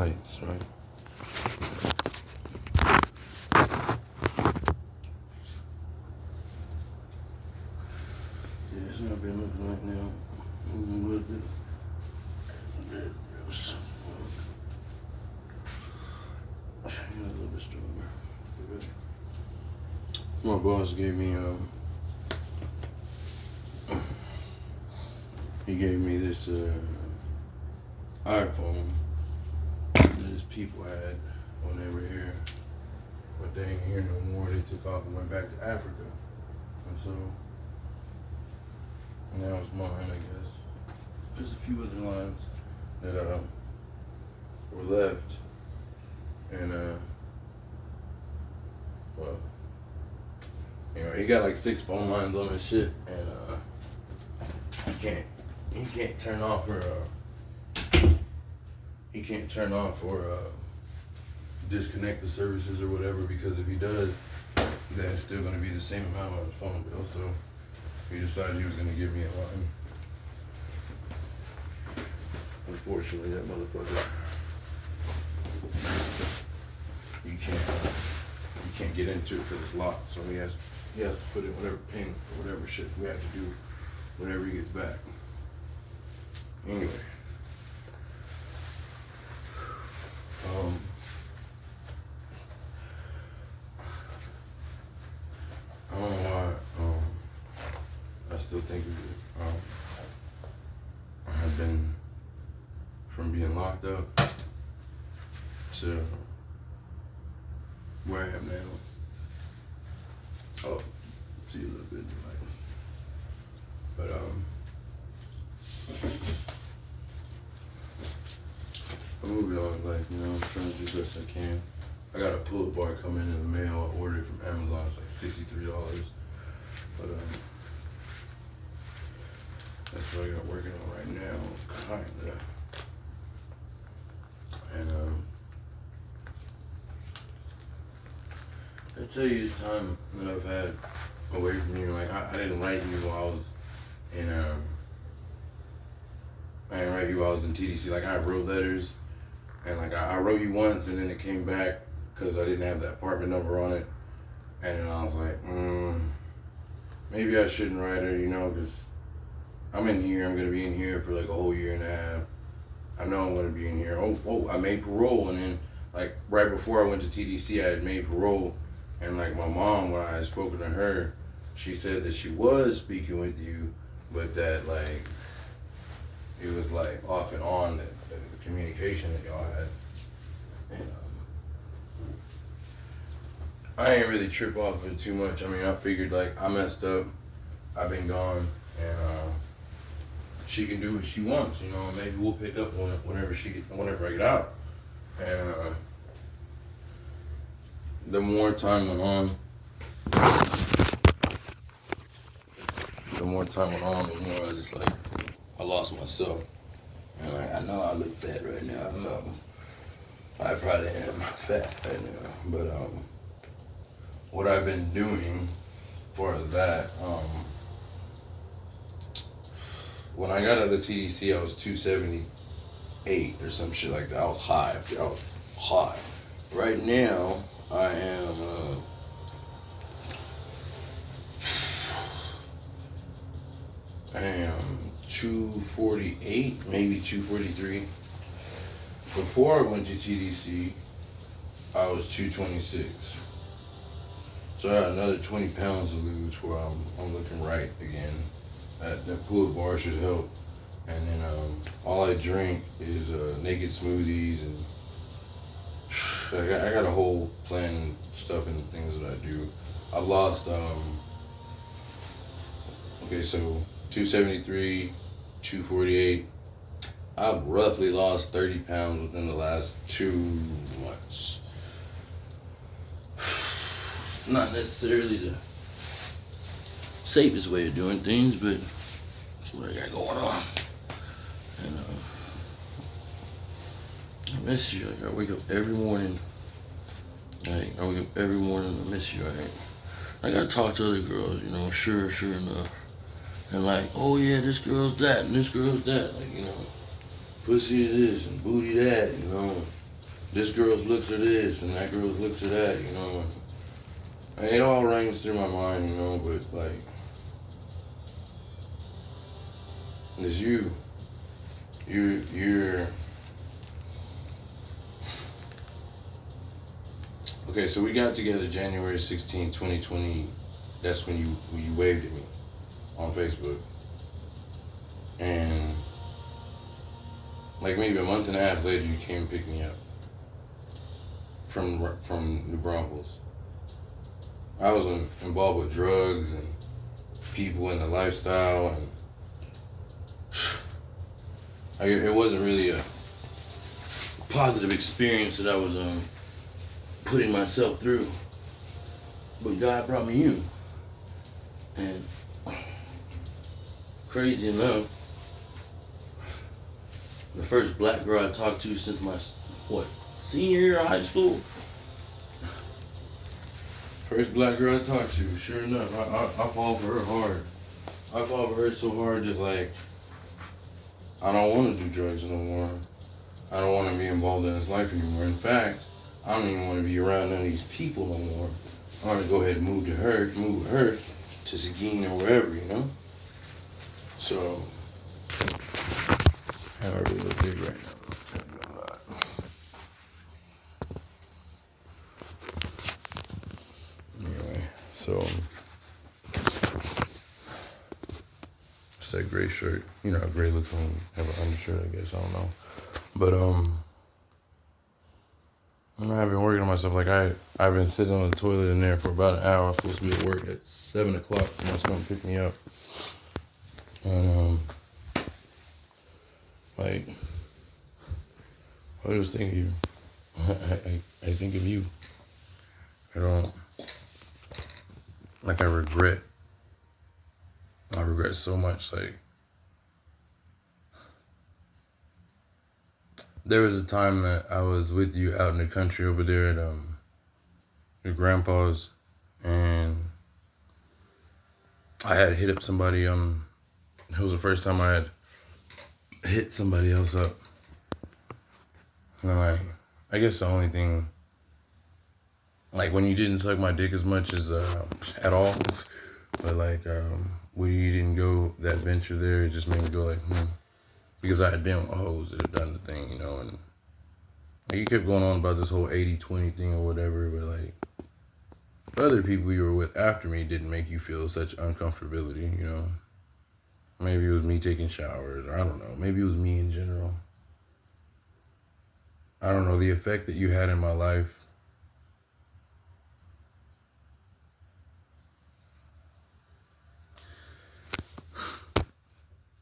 lights, right? Yeah, it's not been looking like now. Moving a little bit. A little bit stronger. My boss gave me he gave me this iPhone that his people had when they were here, but they ain't here no more. They took off and went back to Africa, and so now it's mine, I guess. There's a few other lines that were left, and well, he got like 6 phone lines on his shit, and he can't turn off or disconnect the services or whatever, because if he does, then it's still gonna be the same amount on his phone bill. So he decided he was gonna give me a line. Unfortunately, that motherfucker, you can't get into it because it's locked. So he has to put in whatever pin or whatever shit we have to do whenever he gets back. Anyway, I don't know why I still think of it. I have been, from being locked up to where I am now. Oh, see a little bit tonight. But I'm moving on, like, I'm trying to do the best I can. I got a pull-up bar coming in the mail. I ordered it from Amazon. It's like $63. But that's what I got working on right now, kinda. And I tell you, this time that I've had away from you, like I didn't write you while I was in I didn't write you while I was in TDC. Like, I wrote letters, and like I wrote you once, and then it came back because I didn't have the apartment number on it, and then I was like, maybe I shouldn't write her, because I'm in here. I'm gonna be in here for like a whole year and a half. I know I'm gonna be in here. Oh, I made parole, and then like right before I went to TDC, I had made parole, and like my mom, when I had spoken to her, she said that she was speaking with you, but that like it was like off and on, that the communication that y'all had. And I ain't really trip off of it too much. I mean, I figured like I messed up, I've been gone, and she can do what she wants, maybe we'll pick up whenever I get out. And the more time went on, the more I just like, I lost myself. And like, I know I look fat right now. I know I probably am fat right now. But what I've been doing for that, when I got out of TDC, I was 278 or some shit like that. I was high. Right now, I am 248, maybe 243. Before I went to TDC, I was 226. So I got another 20 pounds to lose before I'm looking right again. That pull-up bar should help. And then all I drink is naked smoothies, and I got a whole plan and stuff and things that I do. I lost so 273, 248. I've roughly lost 30 pounds within the last 2 months. Not necessarily the safest way of doing things, but that's what I got going on. And I miss you. Like, I wake up every morning. I miss you. I gotta talk to other girls, sure enough. And like, oh yeah, this girl's that, and this girl's that. Like, pussy is this, and booty that, this girl's looks are this and that girl's looks are that, you know. And it all rings through my mind, you know, but like, it's you. You're. Okay, so we got together January 16, 2020. That's when you waved at me on Facebook. And like maybe a month and a half later, you came and picked me up from New Braunfels. I was involved with drugs and people in the lifestyle, and it wasn't really a positive experience that I was putting myself through. But God brought me you, and crazy enough, the first black girl I talked to since my senior year of high school. First black girl I talked to, sure enough, I fall for her hard. I fall for her so hard that like I don't want to do drugs no more. I don't want to be involved in this life anymore. In fact, I don't even want to be around none of these people no more. I want to go ahead and move with her to Seguin or wherever, you know? So, I really look big right now. Anyway, so it's that gray shirt. You know how gray looks when you have an undershirt, I guess. I don't know. But I've been working on myself. Like I've been sitting on the toilet in there for about an hour. I'm supposed to be at work at 7 o'clock. Someone's gonna pick me up. And like I just think of you. I think of you. I don't like I regret so much. Like there was a time that I was with you out in the country over there at your grandpa's, and I had hit up somebody. It was the first time I had hit somebody else up, and like I guess the only thing, like when you didn't suck my dick as much as at all, but like when you didn't go that venture there, it just made me go like, because I had been with hoes that had done the thing, you know, and like, you kept going on about this whole 80-20 thing or whatever, but like other people you were with after me didn't make you feel such uncomfortability, you know. Maybe it was me taking showers, or I don't know. Maybe it was me in general. I don't know, the effect that you had in my life.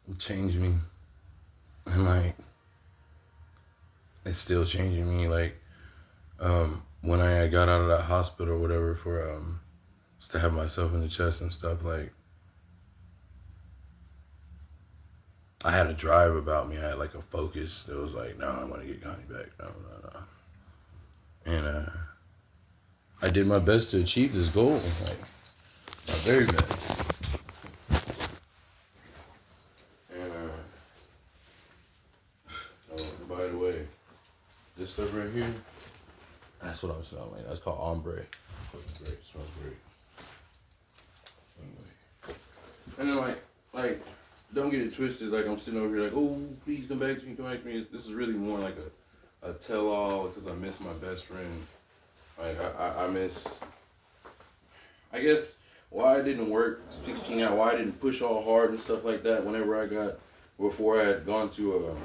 It changed me. And like, it's still changing me. Like, when I got out of that hospital or whatever for to have myself in the chest and stuff, like I had a drive about me. I had like a focus that was like, no, I want to get Connie back. No. And I did my best to achieve this goal, like my very best. And oh, by the way, this stuff right here, that's what I was smelling like. That's called ombre. Fucking great. It smells great. Anyway. And then like, don't get it twisted. Like I'm sitting over here like, oh, please come back to me, come back to me. This is really more like a tell-all because I miss my best friend. Like I miss. I guess why I didn't work 16 hours, why I didn't push all hard and stuff like that. Whenever I got, before I had gone to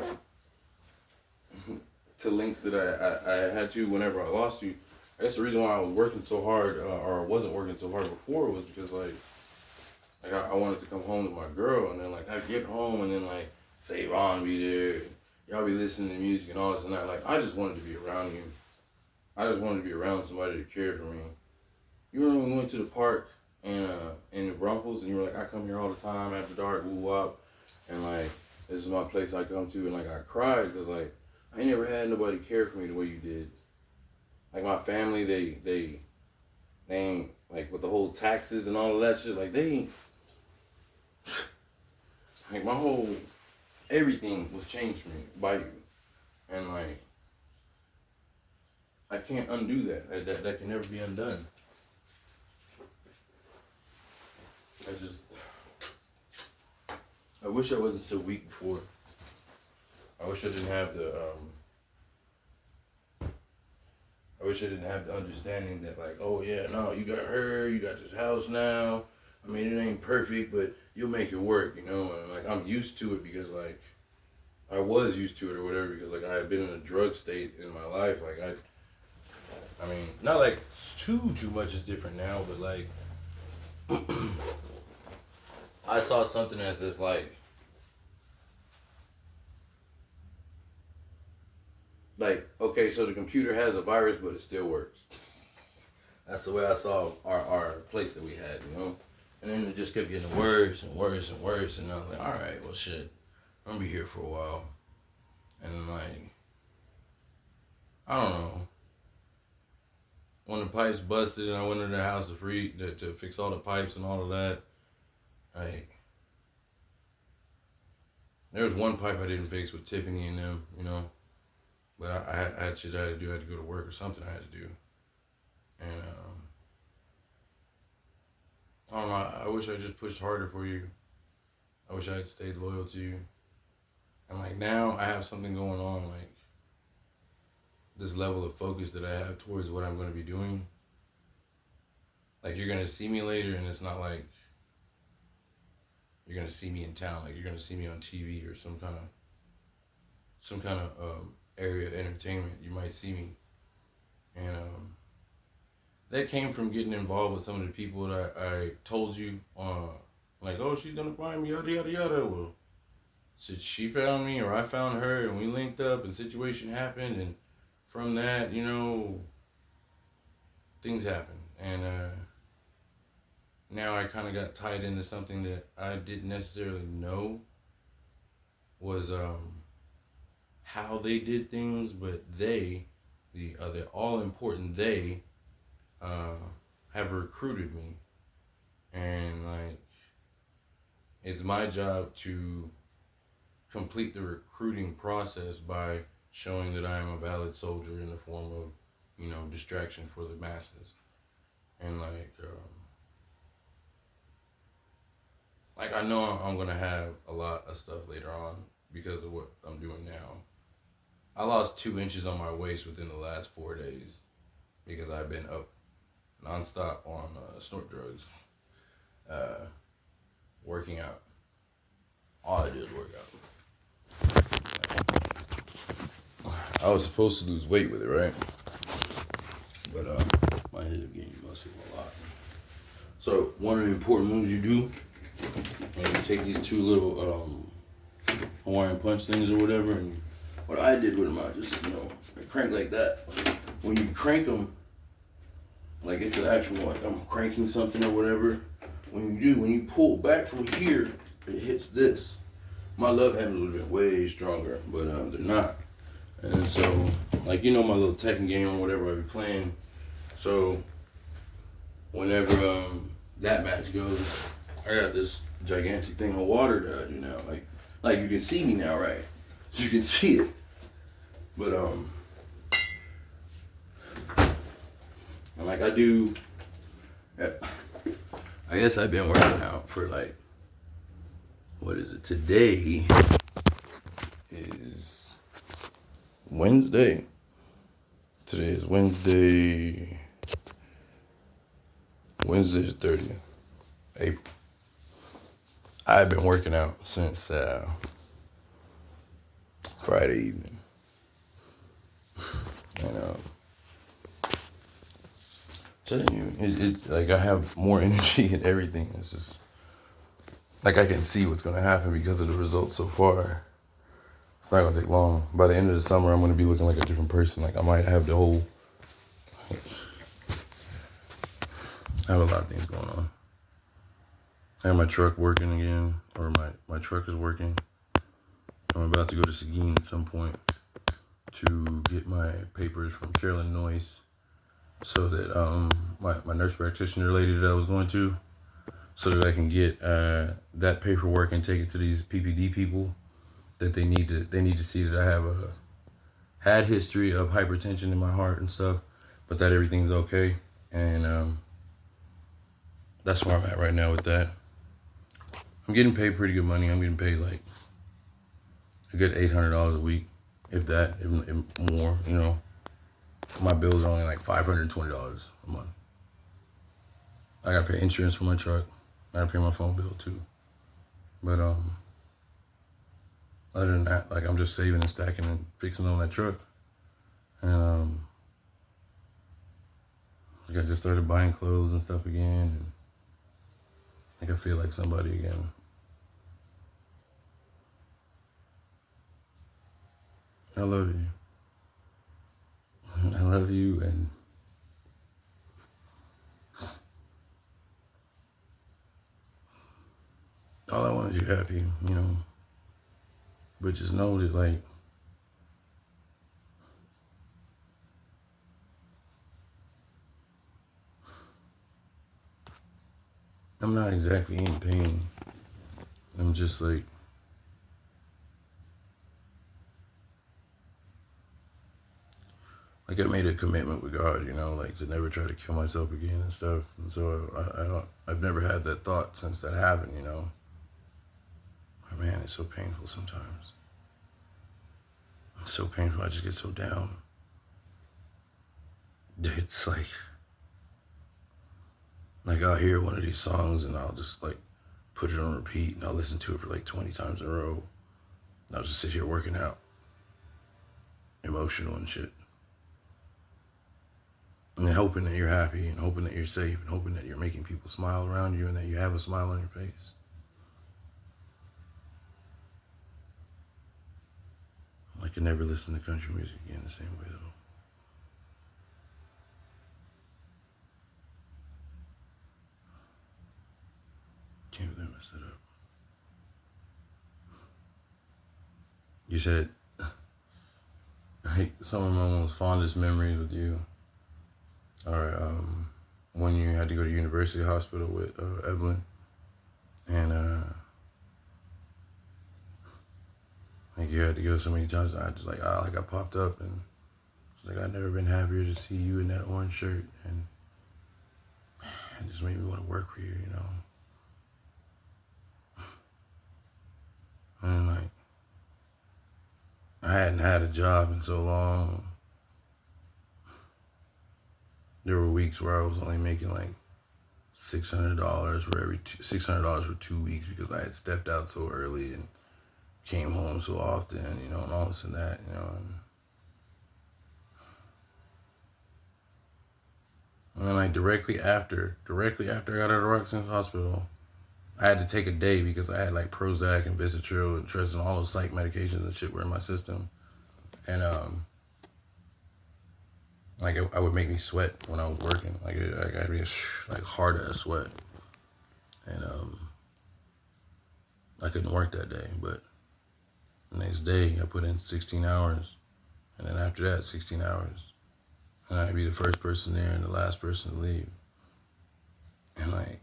links that I had to whenever I lost you. I guess the reason why I was working so hard or wasn't working so hard before was because like I wanted to come home to my girl, and then like I get home and then like Save On be there, y'all be listening to music and all this and that. Like I just wanted to be around you. I just wanted to be around somebody that cared for me. You remember when we went to the park in New Braunfels, and you were like, I come here all the time after dark, woo wop, and like this is my place I come to, and like I cried because like I ain't never had nobody care for me the way you did. Like my family, they ain't like with the whole taxes and all of that shit. Like they ain't. Like my whole everything was changed for me by you, and like I can't undo that. That can never be undone. I wish I wasn't so weak before. I wish I didn't have the understanding that, like, oh yeah, no, you got her, you got this house now. I mean, it ain't perfect, but you'll make it work, you know. And like, I'm used to it because, like, I was used to it or whatever, because like I had been in a drug state in my life. Like I mean, not like too much is different now, but like I saw something as this like okay, so the computer has a virus, but it still works. That's the way I saw our place that we had, you know. And then it just kept getting worse and worse and worse, and I was like, all right, well, shit, I'm gonna be here for a while. And like, I don't know. When the pipes busted and I went into the house to fix all the pipes and all of that, like, there was one pipe I didn't fix with Tiffany and them, you know. But I had shit I had to do. I had to go to work or something I had to do. And I don't know. I wish I just pushed harder for you. I wish I had stayed loyal to you. And like now I have something going on, like this level of focus that I have towards what I'm going to be doing. Like, you're going to see me later, and it's not like you're going to see me in town. Like, you're going to see me on TV or some kind of area of entertainment. You might see me. And that came from getting involved with some of the people that I told you, like, oh, she's going to find me, yada, yada, yada. Well, so she found me or I found her, and we linked up, and situation happened, and from that, you know, things happen. And now I kind of got tied into something that I didn't necessarily know was how they did things, but the all important they have recruited me, and like, it's my job to complete the recruiting process by showing that I am a valid soldier in the form of, you know, distraction for the masses. And like I know I'm gonna have a lot of stuff later on because of what I'm doing now. I lost 2 inches on my waist within the last 4 days because I've been up nonstop on snort drugs, working out. All I did was work out. I was supposed to lose weight with it, right? But I ended up gaining muscle a lot. So one of the important moves you do, and you take these two little Hawaiian punch things or whatever, and what I did with them, I just, you know, I crank like that. When you crank them, like it's an actual, like I'm cranking something or whatever, when you pull back from here, it hits this. My love handles would have been way stronger, but they're not. And so, like, you know, my little Tekken game or whatever I be playing. So whenever that match goes, I got this gigantic thing of water that I do now. Like you can see me now, right? You can see it. But and like I do, I guess I've been working out for like, what is it? Today is Wednesday. Today is Wednesday the 30th, April. I've been working out since Friday evening. And telling you, it's like I have more energy and everything. It's just like I can see what's gonna happen because of the results so far. It's not gonna take long. By the end of the summer, I'm gonna be looking like a different person. Like I might have the whole. I have a lot of things going on. I have my truck working again, or my truck is working. I'm about to go to Seguin at some point to get my papers from Carolyn Noyce, so that my nurse practitioner lady that I was going to, so that I can get that paperwork and take it to these PPD people that they need to see that I have had history of hypertension in my heart and stuff, but that everything's okay. And that's where I'm at right now with that. I'm getting paid pretty good money. I'm getting paid like a good $800 a week, if that, if more. You know, my bills are only like $520 a month. I gotta pay insurance for my truck. I gotta pay my phone bill too. But other than that, like I'm just saving and stacking and fixing on that truck. And like I just started buying clothes and stuff again. And like I feel like somebody again. I love you. I love you, and all I want is you happy, you know. But just know that, like, I'm not exactly in pain. I'm just like, I made a commitment with God, you know, like to never try to kill myself again and stuff. And so I've never had that thought since that happened, you know. But man, it's so painful sometimes. It's so painful. I just get so down. It's like I'll hear one of these songs and I'll just like put it on repeat and I'll listen to it for like 20 times in a row. And I'll just sit here working out, emotional and shit. And hoping that you're happy and hoping that you're safe and hoping that you're making people smile around you and that you have a smile on your face. I could never listen to country music again the same way though. Can't believe I messed it up. You said, hey, some of my most fondest memories with you are when you had to go to University Hospital with Evelyn, and like you had to go so many times. I just like I popped up and it's like I've never been happier to see you in that orange shirt, and it just made me want to work for you, you know. And like I hadn't had a job in so long. There were weeks where I was only making like $600 for $600 for 2 weeks because I had stepped out so early and came home so often, you know, and all this and that, you know. And then like directly after I got out of the Roxanne's hospital, I had to take a day because I had like Prozac and Visatril and Tresor and all those psych medications and shit were in my system. And like I would make me sweat when I was working. Like I'd be like hard ass sweat. And I couldn't work that day, but the next day I put in 16 hours. And then after that, 16 hours. And I'd be the first person there and the last person to leave. And like,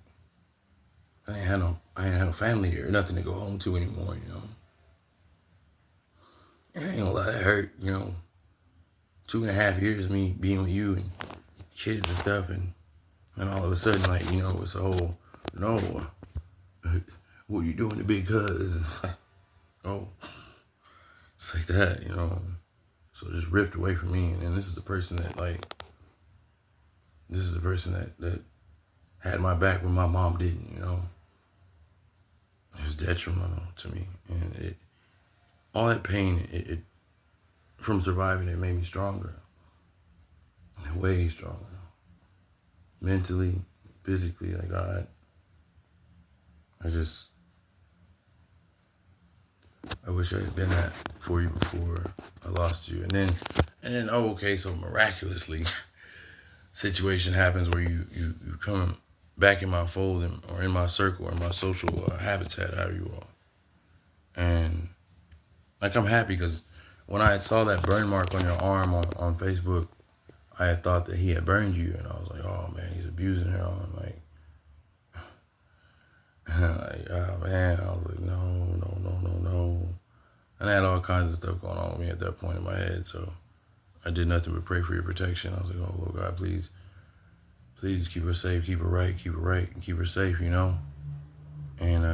I ain't had no family there, nothing to go home to anymore, you know. I ain't gonna lie, that hurt, you know. 2.5 years of me being with you and kids and stuff, and all of a sudden, like, you know, it's a whole, no, what you doing to big cuz? It's like, oh, it's like that, you know. So just ripped away from me, and this is the person that that had my back when my mom didn't, you know. It was detrimental to me, and all that pain, it from surviving, it made me stronger, way stronger, mentally, physically. Like I wish I had been that for you before I lost you, and then oh, okay, so miraculously, situation happens where you come back in my fold or in my circle or in my social habitat, however you are, and like I'm happy because when I saw that burn mark on your arm on Facebook, I had thought that he had burned you, and I was like, oh man, he's abusing her. I'm like, oh man, I was like, no. And I had all kinds of stuff going on with me at that point in my head, so I did nothing but pray for your protection. I was like, oh, Lord God, please keep her safe, keep her right, and keep her safe, you know? And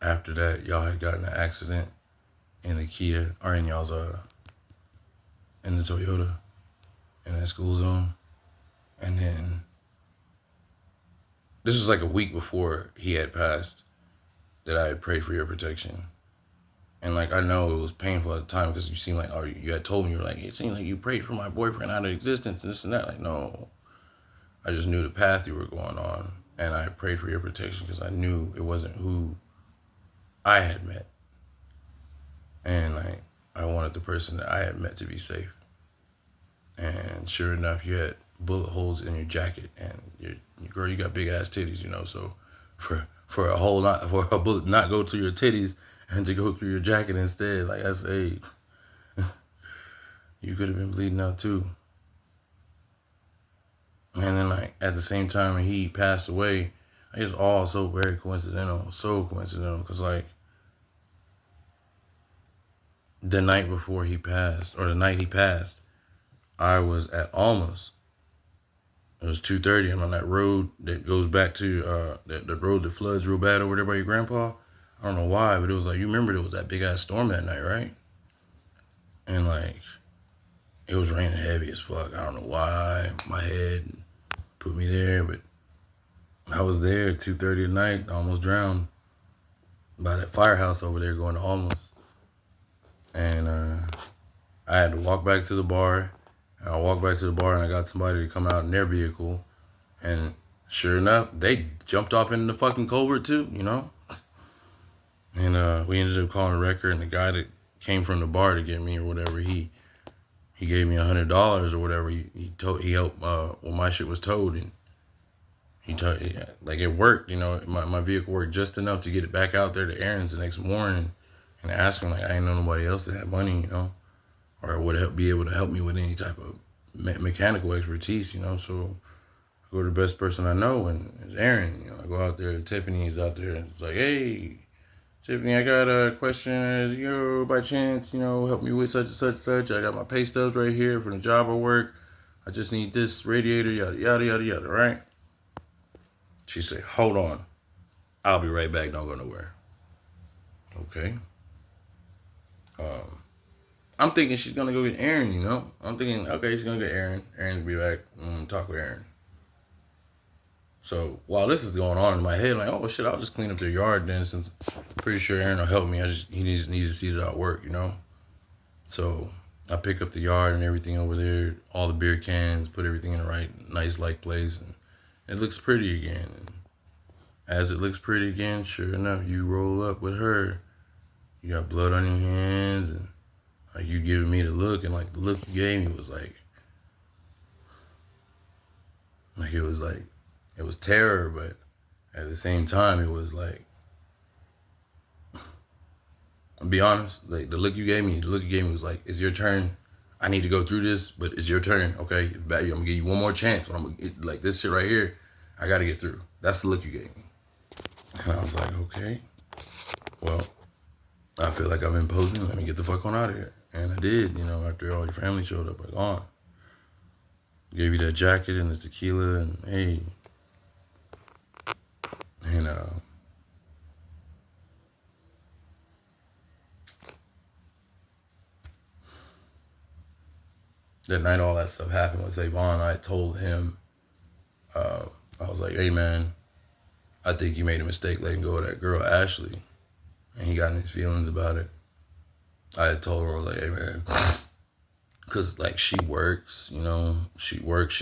after that, y'all had gotten an accident in the Kia, or in y'all's, in the Toyota, in that school zone. And then, this was like a week before he had passed, that I had prayed for your protection. And like, I know it was painful at the time because you seemed like, oh, you had told me, you were like, it seemed like you prayed for my boyfriend out of existence and this and that. Like, no, I just knew the path you were going on. And I prayed for your protection because I knew it wasn't who I had met. And like, I wanted the person that I had met to be safe. And sure enough, you had bullet holes in your jacket, and your girl, you got big ass titties, you know. So for a whole lot, for a bullet not go through your titties and to go through your jacket instead, like, that's a you could have been bleeding out too. And then like at the same time when he passed away, it's all so very coincidental, because like the night before he passed, or the night he passed, I was at Alma's. It was 2:30. I'm on that road that goes back to the road that floods real bad over there by your grandpa. I don't know why, but it was like, you remember there was that big ass storm that night, right? And like, it was raining heavy as fuck. I don't know why my head put me there, but I was there at 2:30 at night. I almost drowned by that firehouse over there going to Alma's. And I had to walk back to the bar. And I walked back to the bar and I got somebody to come out in their vehicle. And sure enough, they jumped off into the fucking culvert too, you know? And we ended up calling a record, and the guy that came from the bar to get me or whatever, he gave me $100 or whatever. He helped when my shit was towed, and like, it worked, you know. My vehicle worked just enough to get it back out there to Aaron's the next morning, and ask him, like, I ain't know nobody else that had money, you know, or would be able to help me with any type of mechanical expertise, you know. So I go to the best person I know, and it's Aaron. You know, I go out there, Tiffany's out there, and it's like, hey, Tiffany, I got a question. Is you by chance, you know, help me with such and such and such? I got my pay stubs right here for the job I work. I just need this radiator, yada, yada, yada, yada, right? She said, hold on. I'll be right back. Don't go nowhere. Okay. I'm thinking she's going to go get Aaron, you know? I'm thinking, okay, she's going to get Aaron. Aaron will be back. Talk with Aaron. So while this is going on in my head, like, oh shit, I'll just clean up their yard then, since I'm pretty sure Aaron will help me. He needs to see that I work, you know? So I pick up the yard and everything over there, all the beer cans, put everything in the right, nice, like, place, and it looks pretty again. And as it looks pretty again, sure enough, you roll up with her. You got blood on your hands, and like, you giving me the look, and like the look you gave me was like it was terror, but at the same time, it was like, I'll be honest, like the look you gave me was like, it's your turn. I need to go through this, but it's your turn, okay? I'm gonna give you one more chance, but I'm gonna get, like, this shit right here, I gotta get through. That's the look you gave me. And I was like, okay, well, I feel like I'm imposing. Let me get the fuck on out of here. And I did, you know, after all your family showed up, like, on. Gave you that jacket and the tequila, and hey. And that night all that stuff happened with Savon. I told him, I was like, hey man, I think you made a mistake letting go of that girl, Ashley. And he got in his feelings about it. I had told her, I was like, hey man, because like, she works, you know, she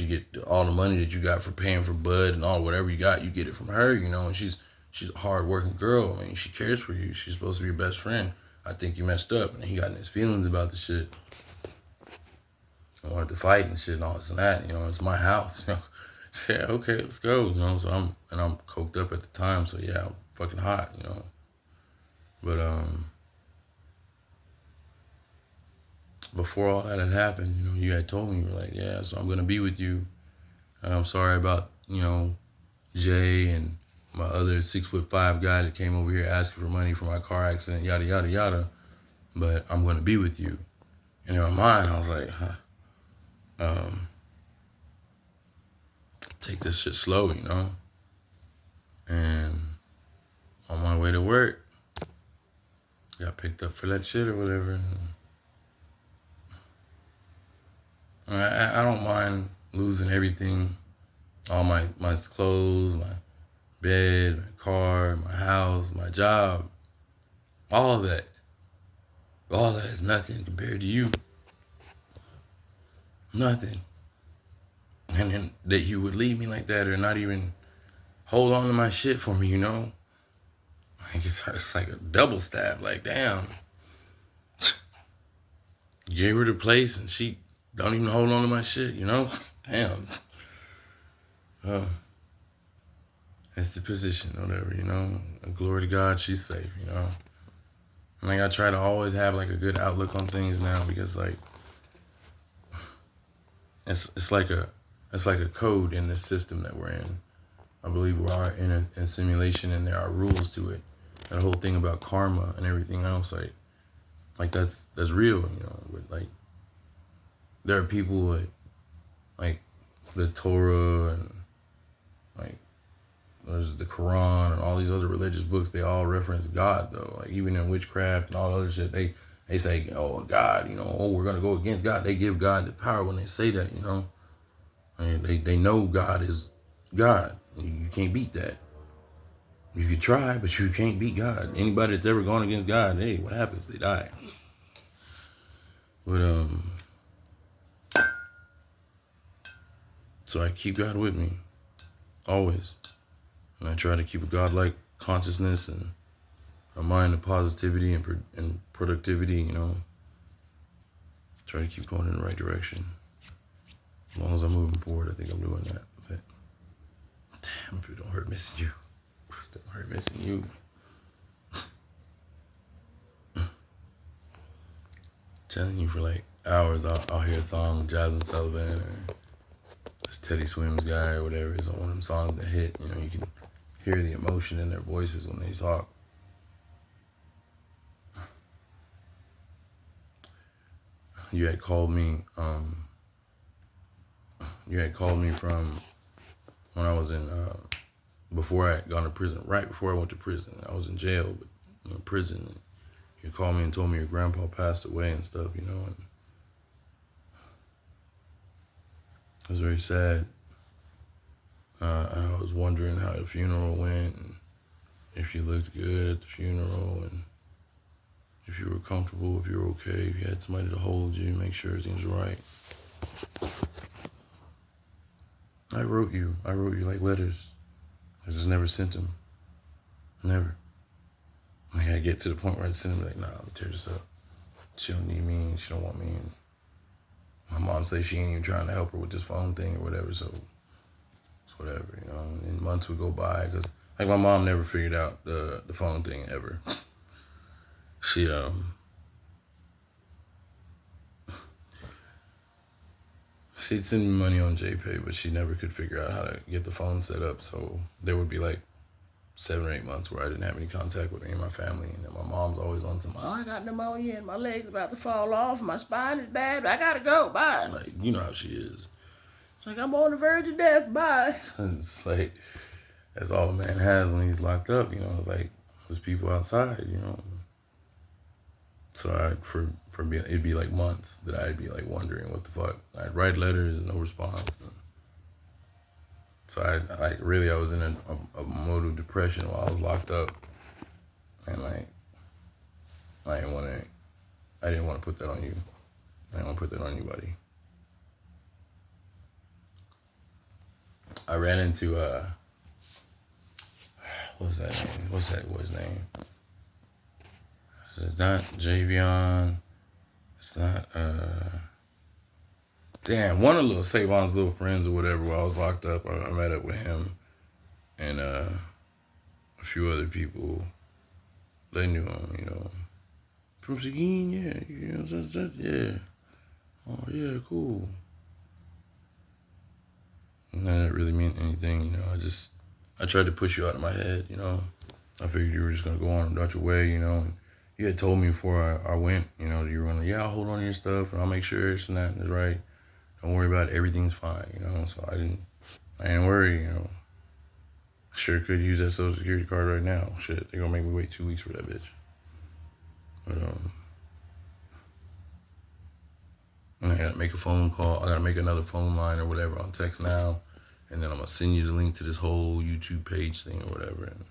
get all the money that you got for paying for Bud and all whatever you got, you get it from her, you know. And she's a hard-working girl. I mean, she cares for you. She's supposed to be your best friend. I think you messed up. And he got in his feelings about the shit. I wanted to fight and shit and all this and that, you know. It's my house, you know. Yeah, okay, let's go, you know. So I'm coked up at the time, so yeah, I'm fucking hot, you know. But before all that had happened, you know, you had told me, you were like, yeah, so I'm gonna be with you. And I'm sorry about, you know, Jay and my other 6'5" guy that came over here asking for money for my car accident, yada, yada, yada. but I'm gonna be with you. And in my mind, I was like, take this shit slow, you know? And on my way to work, got picked up for that shit or whatever. I don't mind losing everything, all my clothes, my bed, my car, my house, my job, all of that. All that is nothing compared to you. Nothing. And then that you would leave me like that or not even hold on to my shit for me, you know? Like it's like a double stab. Like, damn. Gave her the place and she don't even hold on to my shit, you know? Damn. It's the position, whatever, you know? Glory to God, she's safe, you know? And like I try to always have like a good outlook on things now because like it's like a code in the system that we're in. I believe we are in a simulation and there are rules to it. That whole thing about karma and everything else, like that's real, you know. But like there are people with like the Torah and like there's the Quran and all these other religious books. They all reference God though. Like even in witchcraft and all the other shit, they say, oh God, you know, oh we're gonna go against God. They give God the power when they say that, you know. And they know God is God. You can't beat that. You can try, but you can't beat God. Anybody that's ever gone against God, hey, what happens? They die. But so I keep God with me, always, and I try to keep a God-like consciousness and a mind of positivity and productivity. You know, try to keep going in the right direction. As long as I'm moving forward, I think I'm doing that. But damn, it don't hurt missing you. Don't hurt missing you. Telling you for like hours, I'll hear a song, Jasmine Sullivan or this Teddy Swims guy or whatever. It's one of them songs that hit. You know, you can hear the emotion in their voices when they talk. You had called me. You had called me from when I was in before I had gone to prison. Right before I went to prison, I was in jail, but in prison. You called me and told me your grandpa passed away and stuff. You know, and it was very sad. I was wondering how the funeral went, and if you looked good at the funeral, and if you were comfortable, if you were okay, if you had somebody to hold you, make sure everything's right. I wrote you like letters. I just never sent them. Never. Like I get to the point where I send them like, nah, let me tear this up. She don't need me, and she don't want me. And my mom says she ain't even trying to help her with this phone thing or whatever, so it's whatever, you know. And months would go by, because like my mom never figured out the phone thing ever. She'd send me money on JPay, but she never could figure out how to get the phone set up. So there would be like 7 or 8 months where I didn't have any contact with any of my family, and then my mom's always on some, oh, I got pneumonia and my leg's about to fall off, my spine is bad, I gotta go, bye. Like, you know how she is. It's like, I'm on the verge of death, bye. It's like, that's all a man has when he's locked up, you know. It's like, there's people outside, you know. So it'd be like months that I'd be like wondering what the fuck. I'd write letters and no response. So I was in a mode of depression while I was locked up, and like I didn't want to put that on you. I didn't want to put that on anybody. I ran into what's that name? What's that boy's name? It's not Javion. It's not damn, one of little Savon's little friends or whatever. While I was locked up, I met up with him and a few other people. They knew him, you know. From Seguin, yeah, you know, yeah. Oh yeah, cool. And that didn't really mean anything, you know. I tried to push you out of my head, you know. I figured you were just gonna go on about your way, you know. you had told me before I went, you know, you were gonna, yeah, I'll hold on to your stuff and I'll make sure it's and that is right. Don't worry about it. Everything's fine, you know. So I didn't worry, you know. Sure could use that social security card right now. Shit, they're gonna make me wait 2 weeks for that bitch. But and I gotta make a phone call. I gotta make another phone line or whatever on text now, and then I'm gonna send you the link to this whole YouTube page thing or whatever. And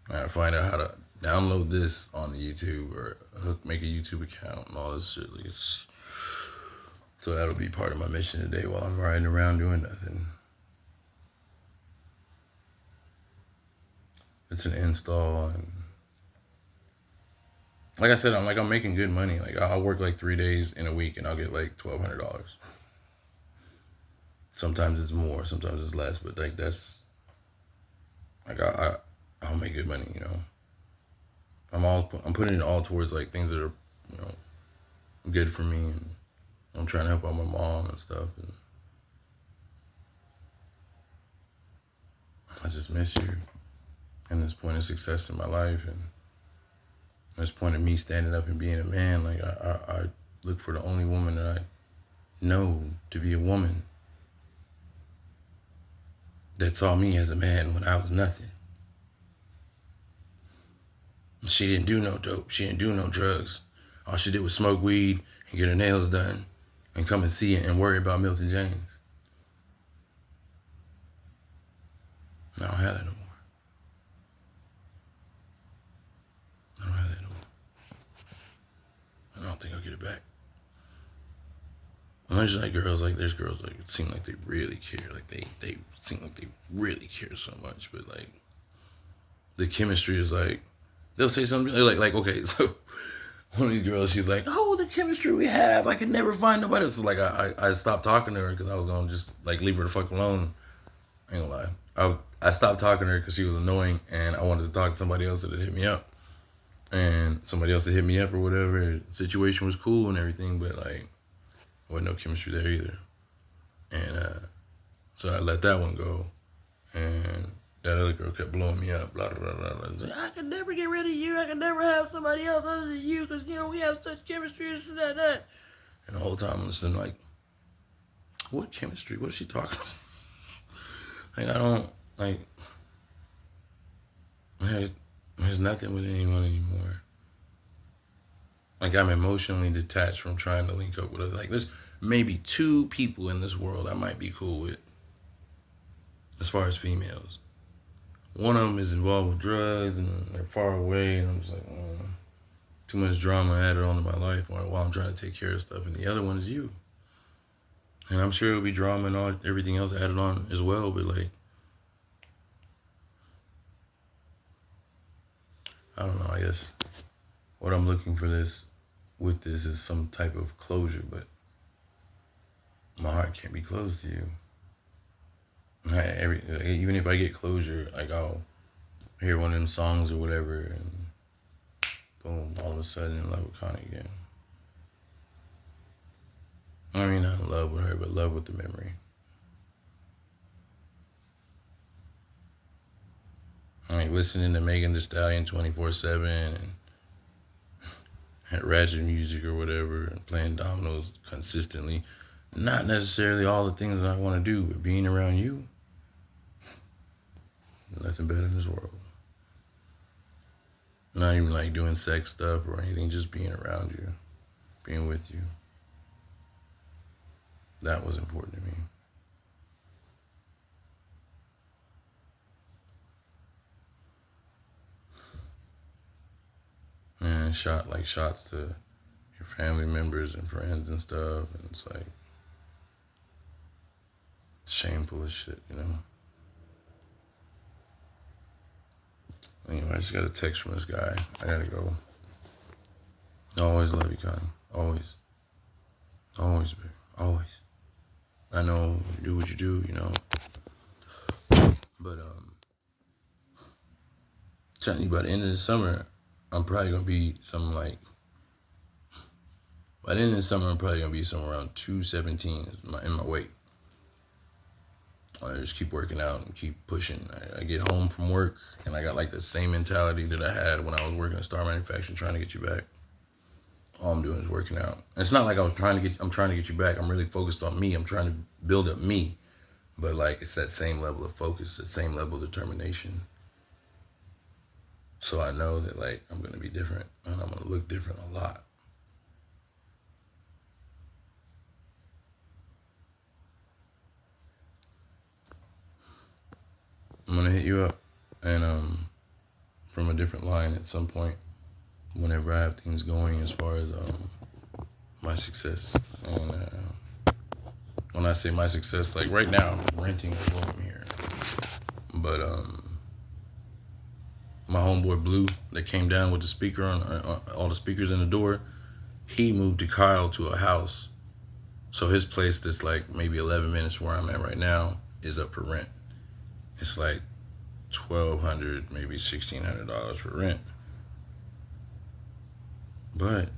I gotta find out how to download this on the YouTube or make a YouTube account and all this shit. Like so that'll be part of my mission today while I'm riding around doing nothing. It's an install, and like I said, I'm making good money. Like I'll work like 3 days in a week and I'll get like $1,200. Sometimes it's more, sometimes it's less, but like that's like I'll make good money, you know. I'm putting it all towards like things that are, you know, good for me, and I'm trying to help out my mom and stuff. And I just miss you. And this point of success in my life, and this point of me standing up and being a man, like I look for the only woman that I know to be a woman that saw me as a man when I was nothing. She didn't do no dope. She didn't do no drugs. All she did was smoke weed and get her nails done and come and see it and worry about Milton James. I don't have that no more. I don't have that no more. I don't think I'll get it back. And there's like girls, like there's girls like it seem like they really care. Like they seem like they really care so much, but like the chemistry is like they'll say something like okay, so one of these girls, she's like, oh, the chemistry we have, I could never find nobody else. So like I stopped talking to her because I was gonna just like leave her the fuck alone. I ain't gonna lie. I stopped talking to her because she was annoying, and I wanted to talk to somebody else that had hit me up. And somebody else that hit me up or whatever. The situation was cool and everything, but like wasn't no chemistry there either. And so I let that one go. And that other girl kept blowing me up. Blah, blah, blah, blah. I could never get rid of you. I could never have somebody else other than you because, you know, we have such chemistry, this and that. And the whole time I'm listening like, what chemistry? What is she talking about? Like, I don't, like, there's nothing with anyone anymore. Like, I'm emotionally detached from trying to link up with others. Like, there's maybe 2 people in this world I might be cool with as far as females. One of them is involved with drugs and they're far away, and I'm just like, too much drama added onto my life while I'm trying to take care of stuff. And the other one is you. And I'm sure it'll be drama and all everything else added on as well, but like, I don't know, I guess what I'm looking for with this is some type of closure, but my heart can't be closed to you. Even if I get closure, like I'll hear one of them songs or whatever, and boom, all of a sudden in love with Connie again. I mean, not in love with her, but love with the memory. Like listening to Megan Thee Stallion 24/7 and ratchet music or whatever, and playing dominoes consistently. Not necessarily all the things that I want to do, but being around you, nothing better in this world. Not even like doing sex stuff or anything, just being around you, being with you. That was important to me. And shots to your family members and friends and stuff, and it's like shameful as shit, you know. Anyway, I just got a text from this guy. I gotta go. I always love you, Connie. Always. Always, baby. Always. I know you do what you do, you know. But telling you by the end of the summer, I'm probably gonna be something like. By the end of the summer, I'm probably gonna be somewhere around 217 in my weight. I just keep working out and keep pushing. I get home from work and I got like the same mentality that I had when I was working at Star Manufacturing, trying to get you back. All I'm doing is working out. And it's not like I'm trying to get you back. I'm really focused on me. I'm trying to build up me. But like it's that same level of focus, that same level of determination. So I know that like I'm gonna be different and I'm gonna look different a lot. I'm gonna hit you up and from a different line at some point whenever I have things going as far as my success. And when I say my success, like right now I'm renting a room here. But my homeboy Blue that came down with the speaker on all the speakers in the door, he moved to Kyle to a house. So his place that's like maybe 11 minutes where I'm at right now is up for rent. It's like $1,200, maybe $1,600 for rent. But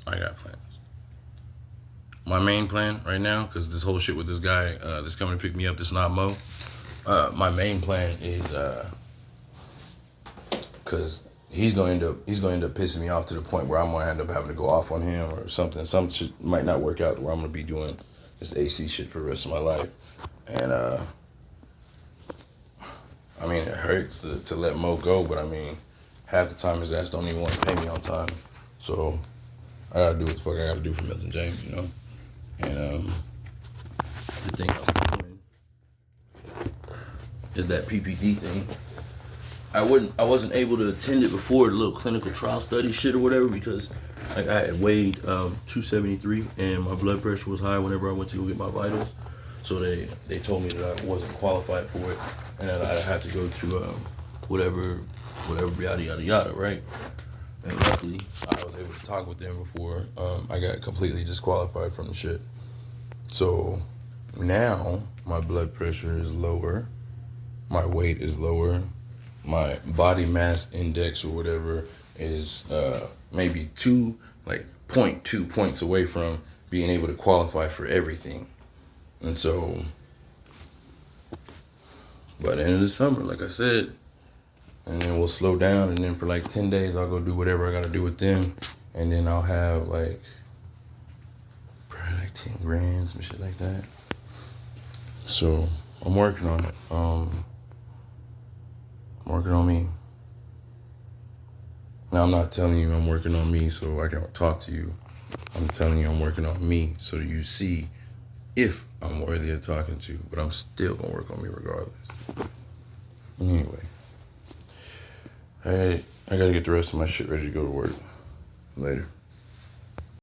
I got plans. My main plan right now, because this whole shit with this guy that's coming to pick me up, that's not Mo. My main plan is because he's gonna end up pissing me off to the point where I'm gonna end up having to go off on him or something. Some shit might not work out where I'm gonna be doing this AC shit for the rest of my life. And I mean, it hurts to let Mo go, but I mean, half the time his ass don't even want to pay me on time. So I gotta do what the fuck I gotta do for Milton James, you know. And the thing I'm doing is that PPD thing. I wasn't able to attend it before, the little clinical trial study shit or whatever, because like I had weighed 273 and my blood pressure was high whenever I went to go get my vitals. So they told me that I wasn't qualified for it and that I had to go through whatever yada yada yada, right? And luckily I was able to talk with them before I got completely disqualified from the shit. So now my blood pressure is lower, my weight is lower, my body mass index or whatever is maybe 0.2 points away from being able to qualify for everything. And so by the end of the summer, like I said, and then we'll slow down, and then for like 10 days I'll go do whatever I gotta do with them, and then I'll have like 10 grand, some shit like that. So I'm working on it. I'm working on me. Now I'm not telling you I'm working on me so I can talk to you. I'm telling you I'm working on me so that you see if I'm worthy of talking to, but I'm still gonna work on me regardless. Anyway, I gotta get the rest of my shit ready to go to work. Later.